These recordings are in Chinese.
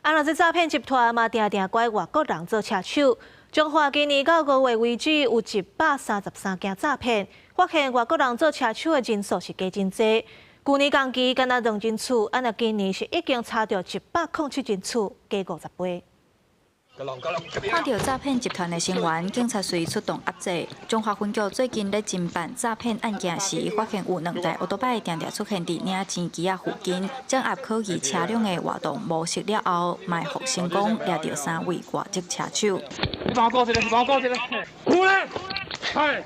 若这诈骗集团嘛，定定拐外国人做车手。中华今年到5月为止，有133件诈骗，发现外国人做车手的人数是加真多。去年同期敢若2000次，若今年是已经查到107件次，加50倍。 看到诈骗集团的成员，警察随出动压制。中华分局最近咧侦办诈骗案件时，发现有2台奥多摆常常出现伫领钱机仔附近，掌握可疑车辆的活动模式了后，卖获成功抓到3位外籍车手。你帮我过去了，你帮我过去了。出来！嗨。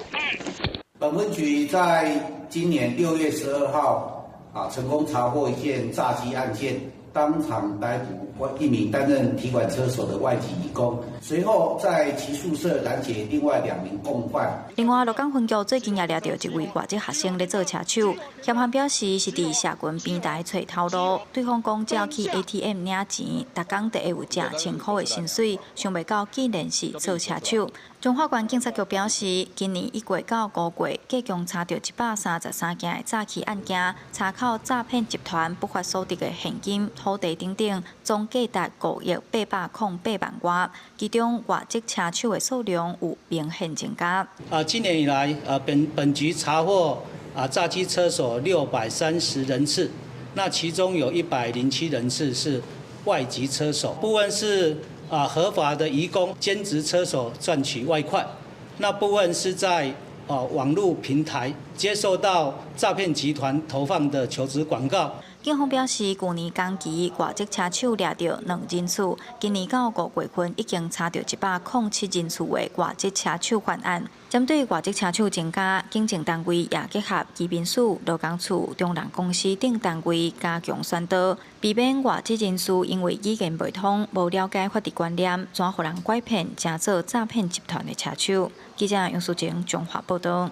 本分局在今年6月12号成功查获一件诈欺案件。 当场逮捕1名担任提款车手的外籍移工，随后在其宿舍拦截另外2名共犯。另外，鹿港分局最近也抓到1位外籍学生咧做车手，嫌犯表示是伫社群平台找头路，对方讲只要去 ATM 领钱，逐工就会有值1000块的薪水，想袂到竟然是做车手。中华县警察局表示，今年1月到5月，计共查到133件的诈欺案件，查扣诈骗集团不法所得的现金、土地等等，总价达5亿808万元，其中外籍车手的数量有明显增加。今年以来，本局查获诈欺车手630人次，那其中有107人次是外籍车手，部分是。 合法的移工、兼职车手赚取外快，那部分是在网络平台接受到诈骗集团投放的求职广告。警方表示，去年同期外籍车手抓到2000次，今年到5月份已经查到107人次的外籍车手犯案。针对外籍车手增加，警政单位也结合移民署、劳工处、中人公司等单位加强宣导，避免外籍人士因为语言未通、无了解法律观念，转互人拐骗，成做诈骗集团的车手。记者杨淑晴，中华报道。